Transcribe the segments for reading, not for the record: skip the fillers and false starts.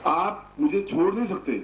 आप मुझे छोड़ नहीं सकते,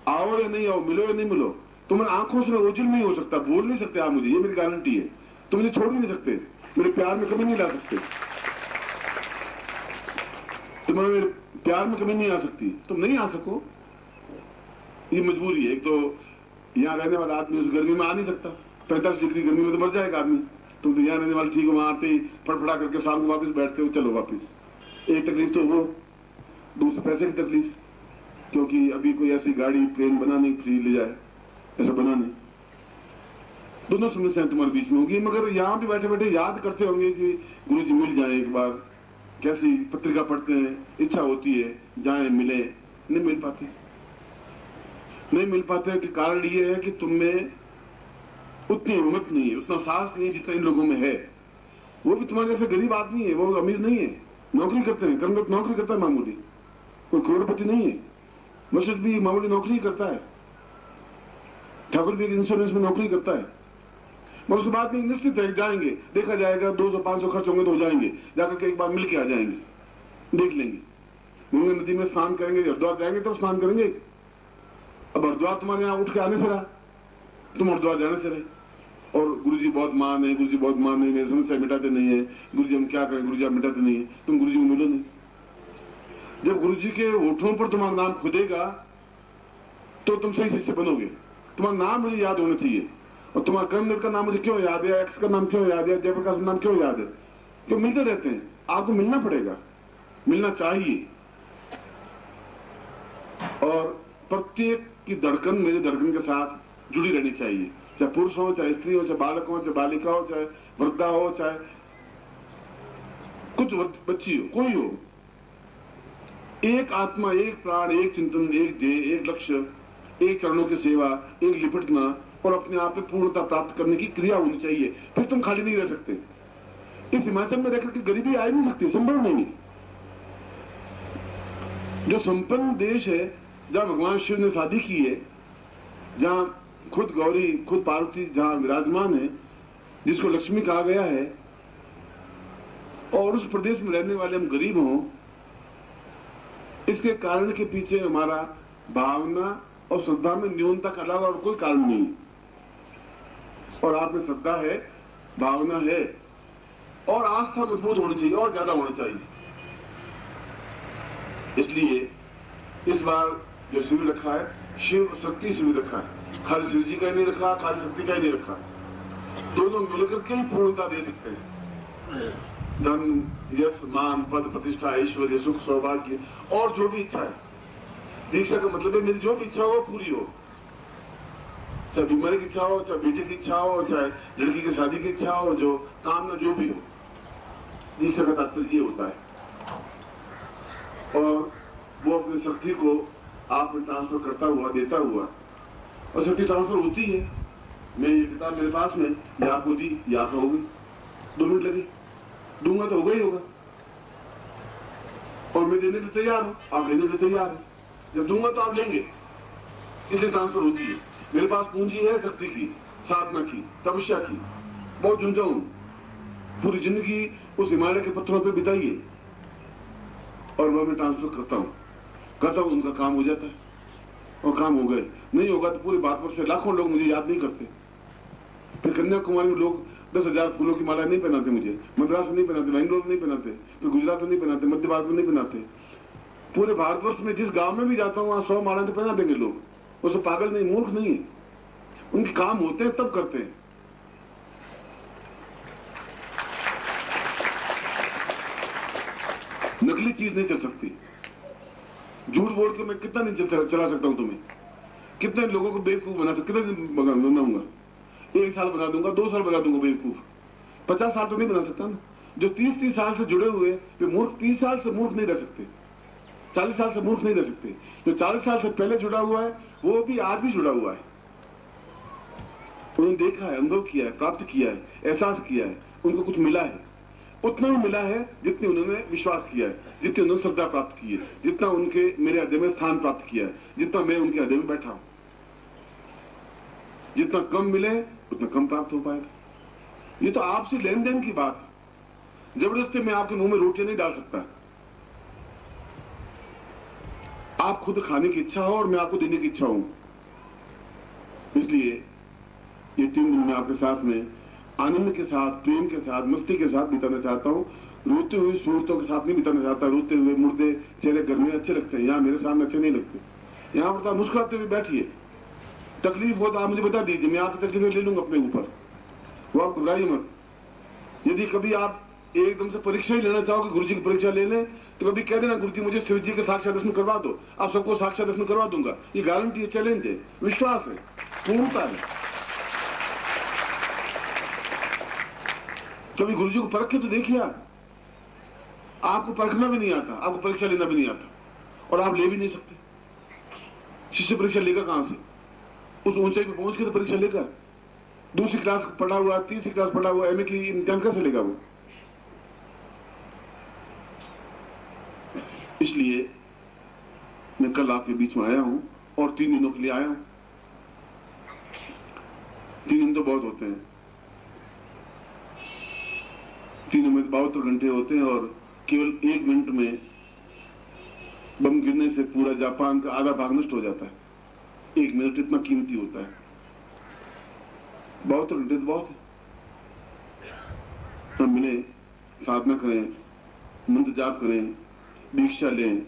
आओ या नहीं आओ, मिलो या नहीं मिलो, तुम्हारी आंखों से मैं ओझल नहीं हो सकता, बोल नहीं सकते आप मुझे, ये मेरी गारंटी है। तुम मुझे छोड़ नहीं सकते, मेरे प्यार में कमी नहीं ला सकते, तुम्हारे मेरे प्यार में कमी नहीं आ सकती। तुम नहीं आ सको, ये मजबूरी है। एक तो यहाँ रहने वाला आदमी उस गर्मी में आ नहीं सकता, 45 डिग्री गर्मी में तो मर जाएगा आदमी। तुम तो यहाँ रहने वाले ठीक हो, वहां आते ही फटफटा करके शाम को वापस बैठते हो, चलो वापस। एक तकलीफ तो वो, दूसरे पैसे की तकलीफ, क्योंकि अभी कोई ऐसी गाड़ी प्लेन बना नहीं फ्री ले जाए, ऐसा बना नहीं। दोनों समस्याएं तुम्हारे बीच में होगी। मगर यहाँ पे बैठे बैठे याद करते होंगे कि गुरुजी मिल जाए एक बार, कैसी पत्रिका पढ़ते हैं, इच्छा होती है जाए मिले, नहीं मिल पाते। नहीं मिल पाते कि कारण ये है कि तुम में उतनी हिम्मत नहीं है, उतना साहस नहीं है जितना इन लोगों में है। वो भी तुम्हारे जैसे गरीब आदमी है, वो अमीर नहीं है, नौकरी करते हैं, कर्मरत नौकरी करता है मामूली, कोई करोड़पति नहीं है। मर्शद भी मामूली नौकरी करता है, ठाकुर भी इंश्योरेंस में नौकरी करता है। मगर उसके बाद नहीं, निश्चित है जाएंगे, देखा जाएगा, 200-500 खर्च होंगे तो हो जाएंगे, जाकर के एक बार मिल के आ जाएंगे, देख लेंगे। गंगा नदी में स्नान करेंगे, हरिद्वार जाएंगे तब स्नान करेंगे। अब हरिद्वार तुम्हारे यहाँ उठ के आने से रहा, तुम हरिद्वार जाने से रहे। और गुरुजी बहुत मान है, गुरुजी बहुत मान है, मेरी समस्या मिटाते नहीं है, गुरुजी हम क्या करें, गुरुजी आप मिटाते नहीं है। तुम गुरुजी को मिलो नहीं। जब गुरुजी के होठों पर तुम्हारा नाम खुदेगा तो तुम सही शिष्य बनोगे। तुम्हारा नाम मुझे याद होना चाहिए, और तुम्हारा कर्मदेव का नाम मुझे क्यों याद है, एक्स का नाम क्यों याद है, जयप्रकाश का नाम क्यों याद है, क्यों मिलते रहते हैं। आपको मिलना पड़ेगा, मिलना चाहिए। और प्रत्येक की धड़कन मेरी धड़कन के साथ जुड़ी रहनी चाहिए, चाहे पुरुष हो, चाहे स्त्री हो, चाहे बालक हो, चाहे बालिका हो, चाहे वृद्धा हो, चाहे कुछ बच्ची हो, कोई हो। एक आत्मा, एक प्राण, एक चिंतन, एक ध्येय, एक लक्ष्य, एक चरणों की सेवा, एक लिपटना और अपने आप में पूर्णता प्राप्त करने की क्रिया होनी चाहिए। फिर तुम खाली नहीं रह सकते। इस हिमाचल में रहकर के गरीबी आ नहीं सकती, संभव नहीं है। जो संपन्न देश है, जहां भगवान शिव ने शादी की है, जहां खुद गौरी, खुद पार्वती जहां विराजमान है, जिसको लक्ष्मी कहा गया है, और उस प्रदेश में रहने वाले हम गरीब हों, इसके कारण के पीछे हमारा भावना और श्रद्धा में न्यूनता के अलावा और कोई कारण नहीं। और आप में श्रद्धा है, भावना है और आस्था मजबूत होनी चाहिए, और ज्यादा होना चाहिए। इसलिए इस बार जो शिविर रखा है, शिव शक्ति शिविर रखा है, खाली शिव जी का ही नहीं रखा, खाली शक्ति का ही नहीं रखा, दोनों मिलकर के ही पूर्णता दे सकते हैं। धन, यश, मान, पद, प्रतिष्ठा, ऐश्वर्य, सुख, सौभाग्य और जो भी इच्छा है। दीक्षा का मतलब है मेरी जो भी इच्छा हो पूरी हो, चाहे बीमारी की इच्छा हो, चाहे बेटे की इच्छा हो, चाहे लड़की की शादी की इच्छा हो, जो कामना जो भी हो। दीक्षा का तात्पर्य ये होता है। और वो अपनी शक्ति को आप में ट्रांसफर करता हुआ, देता हुआ, और शक्ति ट्रांसफर होती है। मैं ये किताब मेरे पास में, ये आपको दी, ये आप होगी, 2 मिनट लगे, दूंगा तो होगा ही होगा। और मैं देने के तैयार हूं, आप लेने के तैयार हैं। जब दूंगा तो आप लेंगे, इसलिए ट्रांसफर होती है। मेरे पास पूंजी है शक्ति की, साधना की, तपस्या की, बहुत झुंझा हूं। पूरी जिंदगी उस हिमालय के पत्थरों पे बिताइए, और वह मैं ट्रांसफर करता हूं, उनका काम हो जाता है। और काम हो गए, नहीं होगा तो पूरे भारतवर्ष से लाखों लोग मुझे याद नहीं करते। फिर कन्याकुमारी में लोग 10,000 फूलों की माला नहीं पहनाते मुझे, मद्रास में नहीं पहनाते, बेंगलोर में नहीं पहनाते, फिर गुजरात में नहीं पहनाते, मध्य भारत में नहीं पहनाते। पूरे भारतवर्ष में जिस गांव में भी जाता हूं, वहां 100 माला तो पहना देंगे लोग। वो सब पागल नहीं, मूर्ख नहीं है, उनके काम होते हैं तब करते हैं। नकली चीज नहीं चल सकती। झूठ बोल के मैं कितना नहीं चला सकता हूं तुम्हें, कितने लोगों को बेवकूफ बना सकता, कितने दिन बनाऊंगा, 1 साल बना दूंगा, 2 साल बना दूंगा बेवकूफ, 50 साल तो नहीं बना सकता ना। जो 30 साल से जुड़े हुए वे मूर्ख 30 साल से मूर्ख नहीं रह सकते, 40 साल से मूर्ख नहीं रह सकते। जो 40 साल से पहले जुड़ा हुआ है वो भी आज भी जुड़ा हुआ है। उन्होंने देखा है, अनुभव किया है, प्राप्त किया है, एहसास किया है, उनको कुछ मिला है, उतना ही मिला है जितने उन्होंने विश्वास किया है, जितने उन्होंने श्रद्धा प्राप्त की है, जितना उनके मेरे हृदय में स्थान प्राप्त किया है, जितना मैं उनके हृदय में बैठा हूं। जितना कम मिले उतना कम प्राप्त हो पाएगा। ये तो आपसे लेन देन की बात है। जबरदस्ती मैं आपके मुंह में रोटियां नहीं डाल सकता। आप खुद खाने की इच्छा हो और मैं आपको देने की इच्छा हूं। इसलिए ये 3 दिन मैं आपके साथ में आनंद के साथ, प्रेम के साथ, मस्ती के साथ बिताना चाहता हूँ। रोते हुए सूरतों के साथ नहीं बिताना चाहता। रोते हुए मुर्दे चेहरे घर में अच्छे लगते हैं, यहाँ मेरे सामने अच्छे नहीं लगते। यहाँ पर मुस्कुराते हुए बैठिए। तकलीफ हो तो आप मुझे बता दीजिए, मैं आपकी तकलीफें ले लूंगा अपने ऊपर। वो आप घबराइए मत। यदि कभी आप एकदम से परीक्षा ही लेना चाहो कि गुरु जी की परीक्षा ले लें, तो कभी कह देना गुरु जी मुझे शिव जी के साक्षात दर्शन करवा दो, आप सबको साक्षात दर्शन करवा दूंगा। ये गारंटी है, चैलेंज है, विश्वास है, पूर्णता है। कभी गुरु जी को परख के तो देखिए। आपको परखना भी नहीं आता, आपको परीक्षा लेना भी नहीं आता, और आप ले भी नहीं सकते। शिष्य परीक्षा लेगा कहां से? उस ऊंचाई पे पहुंच के तो परीक्षा लेगा। दूसरी क्लास पढ़ा हुआ, तीसरी क्लास पढ़ा हुआ एमए की इम्तिहान कैसे लेगा वो? इसलिए मैं कल आपके बीच में आया हूं और 3 दिनों के लिए आया हूं। 3 दिन तो बहुत होते हैं। 3 में 72 घंटे होते हैं और केवल 1 मिनट में बम गिरने से पूरा जापान का आधा भाग नष्ट हो जाता है। 1 मिनट इतना कीमती होता है। 72 घंटे तो बहुत है। हम मिले, साधना करें, मंत्र जाप करें, दीक्षा लें,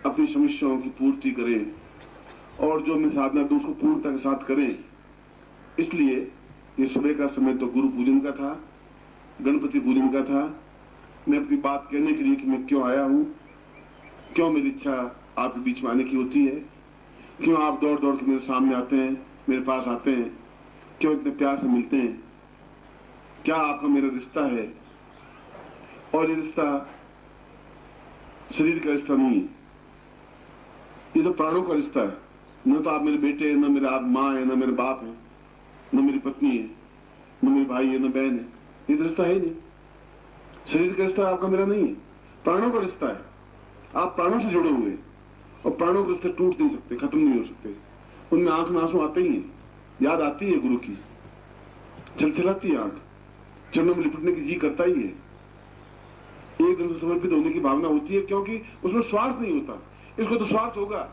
अपनी समस्याओं की पूर्ति करें, और जो मैं साधना तो उसको पूर्णता के साथ करें। इसलिए ये सुबह का समय तो गुरु पूजन का था, गणपति पूजन का था। मैं अपनी बात कहने के लिए कि मैं क्यों आया हूं, क्यों मेरी इच्छा आपके बीच में आने की होती है, क्यों आप दौड़ दौड़ के मेरे सामने आते हैं, मेरे पास आते हैं, क्यों इतने प्यार से मिलते हैं, क्या आपका मेरा रिश्ता है। और ये रिश्ता शरीर का रिश्ता नहीं है, ये तो प्राणों का रिश्ता है। न तो आप मेरे बेटे हैं, न मेरे आप माँ है, न मेरे बाप है, न मेरी पत्नी है, न मेरे भाई है, न बहन है। ये तो रिश्ता है ही नहीं। शरीर का रिश्ता आपका मेरा नहीं है, प्राणों का रिश्ता है। आप प्राणों से जुड़े हुए, और प्राणों के रिश्ते टूट नहीं सकते, खत्म नहीं हो सकते। उनमें आंख में आंसू आते ही हैं, याद आती है गुरु की, छलछलाती है आंख, चरणों में लिपटने की जी करता ही है, एकदम से समर्पित होने की भावना होती है, क्योंकि उसमें स्वार्थ नहीं होता। इसको तो स्वार्थ होगा,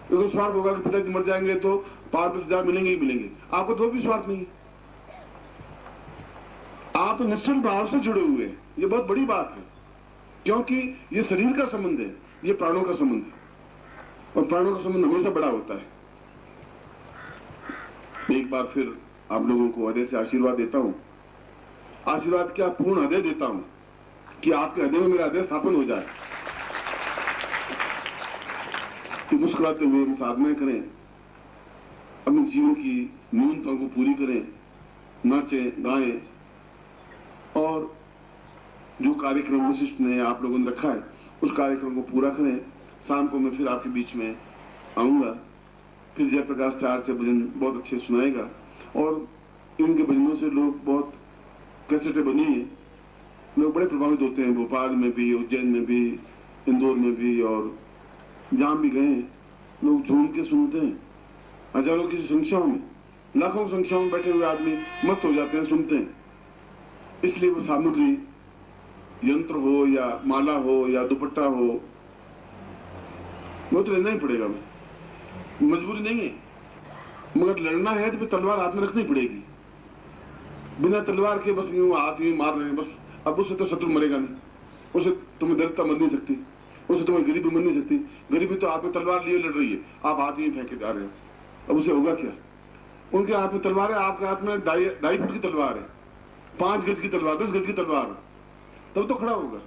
इसको स्वार्थ होगा कि पिताजी मर जाएंगे तो 5-10 हजार मिलेंगे ही मिलेंगे। आपको तो भी स्वार्थ नहीं है। आप तो निश्चल भाव से जुड़े हुए हैं। ये बहुत बड़ी बात है, क्योंकि ये शरीर का संबंध है, ये प्राणों का संबंध है, और प्राणों का संबंध हमेशा बड़ा होता है। एक बार फिर आप लोगों को हृदय से आशीर्वाद देता हूं। आशीर्वाद क्या, पूर्ण हृदय देता हूं कि आपके हृदय में मेरा हृदय स्थापन हो जाए, कि मुस्कुराते हुए हम साधना करें, अपने जीवन की न्यूनताओं को पूरी करें, नाचें गाएं, और जो कार्यक्रम वशिष्ठ ने आप लोगों ने रखा है उस कार्यक्रम को पूरा करें। शाम को मैं फिर आपके बीच में आऊंगा, फिर जयप्रकाश चार से भजन बहुत अच्छे सुनाएगा, और इनके भजनों से लोग बहुत कैसेटें बनी है, लोग बड़े प्रभावित होते हैं। भोपाल में भी, उज्जैन में भी, इंदौर में भी, और जहां भी गए लोग झूम के सुनते हैं। हजारों की संख्याओं में, लाखों की संख्याओं में बैठे हुए आदमी मस्त हो जाते हैं, सुनते हैं। इसलिए वो सामग्री, यंत्र हो या माला हो या दुपट्टा हो, वो तो लेना ही पड़ेगा, मजबूरी नहीं है। मगर लड़ना है तो फिर तलवार हाथ में रखनी पड़ेगी। बिना तलवार के बस यूं हाथ यूं मार रहे हैं बस, अब उससे तो शत्रु मरेगा नहीं, उससे तुम्हें दरिद्रता मर नहीं सकती, उससे तुम्हें गरीबी मर नहीं सकती। गरीबी तो हाथ में तलवार लिए लड़ रही है, आप हाथ में फेंके जा रहे हो, अब उसे होगा क्या? उनके हाथ में तलवार है, आपके हाथ में 2.5 फुट की तलवार है, 5 गज की तलवार, 10 गज की तलवार, तब तो खड़ा होगा।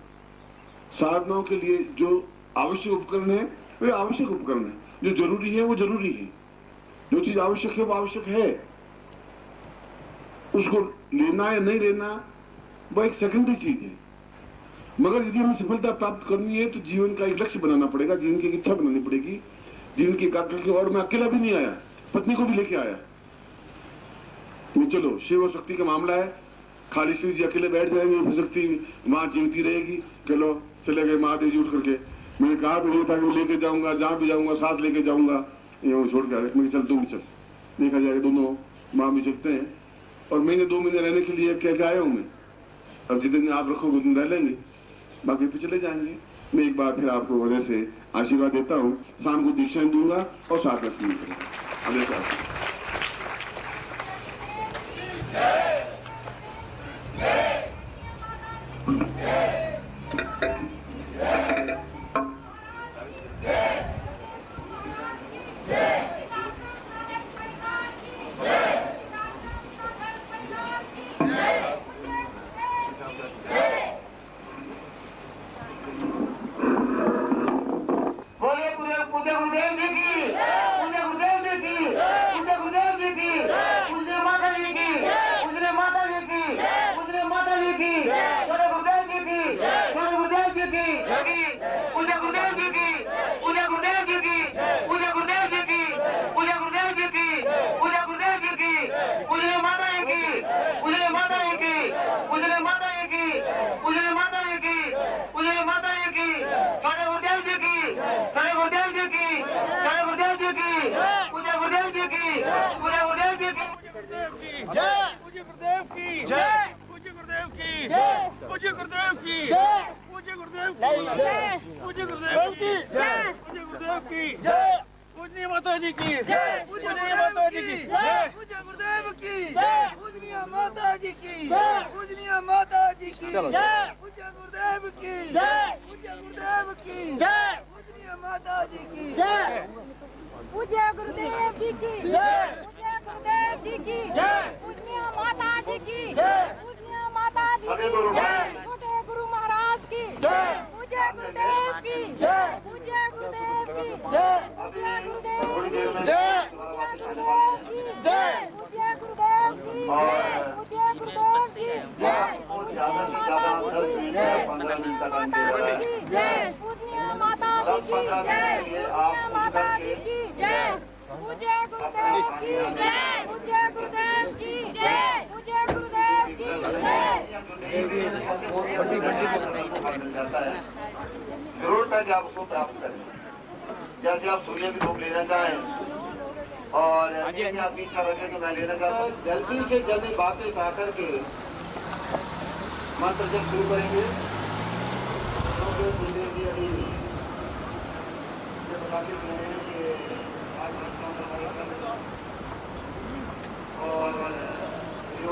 साधनाओं के लिए जो आवश्यक उपकरण है वे आवश्यक उपकरण है, जो जरूरी है वो जरूरी है, जो चीज आवश्यक है वो आवश्यक है। उसको लेना या नहीं लेना वो एक सेकेंडरी चीज है। मगर यदि हमें सफलता प्राप्त करनी है तो जीवन का एक लक्ष्य बनाना पड़ेगा, जीवन की एक इच्छा बनानी पड़ेगी, जीवन की एकाग्रता। और मैं अकेला भी नहीं आया, पत्नी को भी लेके आया। तो चलो, शिव और शक्ति का मामला है, खाली शिव जी अकेले बैठ जाएंगे, शक्ति वहां जीवती रहेगी। चलो चले गए महादेव जी उठ करके। मैंने कहा भी नहीं था कि लेके जाऊंगा, जहां भी जाऊंगा साथ लेके जाऊंगा, ये छोड़ के आए। मैं चल तू भी चल, देखा जाएगा, दोनों माँ भी चलते हैं। और महीने 2 महीने रहने के लिए क्या क्या आया हूं मैं। अब जितने आप रखोगे उतने रह लेंगे, बाकी फिर चले जाएंगे। मैं एक बार फिर आपको हृदय से आशीर्वाद देता हूँ। शाम को दीक्षा दूंगा और साथ में स्वीकार करूंगा। अगले साथ पूजनीय माता जी की जय, पूजनीय माता जी की जय, पूज्य गुरुदेव की जय, पूजनीय माता जी की जय, पूजनीय माता जी की जय, पूज्य गुरुदेव की जय, पूज्य गुरुदेव की जय, पूजनीय माता जी की जय, पूज्य गुरुदेव जी की जय, पूज्य गुरुदेव जी की जय, पूजनीय माता जी की जय, पूजनीय माता जी की जय, पूज्य गुरु महाराज की जय, पूज्य गुरुदेव की जय, पूज्य गुरुदेव की जय, पूज्य गुरुदेव की जय, पूज्य गुरुदेव की जय, पूज्य गुरुदेव की जय, पूज्य गुरुदेव की जय, पूज्य माता जी की जय, पूजनीय माता जी की जय, पूज्य गुरुदेव की जय, पूज्य गुरुदेव की जय, पूज्य गुरुदेव की जय। जरूरत है कि आप उसको प्राप्त करें। जैसे आप सूर्य की धूप लेना चाहें और आप इच्छा रखें कि मैं लेना चाहता हूँ, जल्दी से जल्दी वापस आकर के मंत्र जब शुरू करेंगे तो गुरुदेव जी अभी ये बताते हैं कि आज और जो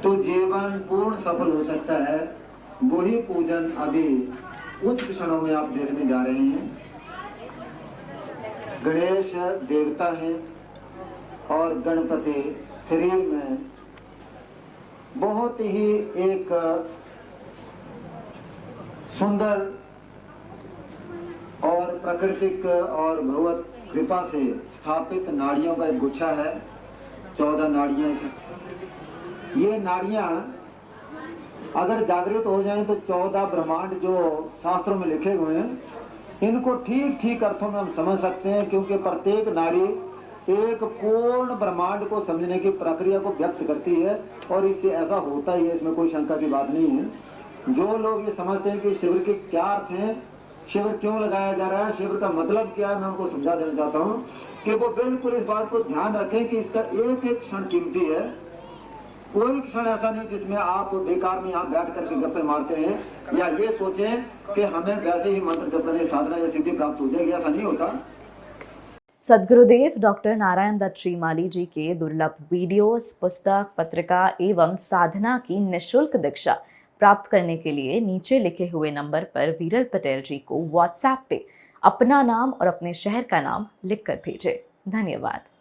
तो जीवन पूर्ण सफल हो सकता है। वही पूजन अभी कुछ क्षणों में आप देखने जा रहे हैं। गणेश देवता है और गणपति शरीर में बहुत ही एक सुंदर और प्राकृतिक और भगवत कृपा से स्थापित नाड़ियों का एक गुच्छा है। 14 नाड़ियां इसे, ये नाड़ियां अगर जागृत हो जाएं तो 14 ब्रह्मांड जो शास्त्रों में लिखे हुए हैं, इनको ठीक ठीक अर्थों में हम समझ सकते हैं, क्योंकि प्रत्येक नाड़ी एक पूर्ण ब्रह्मांड को समझने की प्रक्रिया को व्यक्त करती है और इससे ऐसा होता ही है, इसमें कोई शंका की बात नहीं है। जो लोग ये समझते हैं कि शिविर के क्या अर्थ हैं, शिविर क्यों लगाया जा रहा है, शिविर का मतलब क्या है, मैं उनको समझा देना चाहता हूँ कि वो बिल्कुल इस बात को ध्यान रखें कि इसका एक एक क्षण कीमती है। कोई क्षण ऐसा नहीं जिसमें आप बेकार में यहाँ बैठ करके गप्पे मारते हैं या ये सोचें कि हमें वैसे ही मंत्र जप करने साधना या सिद्धि प्राप्त हो जाएगी, ऐसा नहीं होता। सद्गुरुदेव डॉक्टर नारायण दत्त श्रीमाली जी के दुर्लभ वीडियोस, पुस्तक, पत्रिका एवं साधना की निःशुल्क दीक्षा प्राप्त करने के लिए नीचे लिखे हुए नंबर पर वीरल पटेल जी को व्हाट्सएप पे अपना नाम और अपने शहर का नाम लिखकर भेजें। धन्यवाद।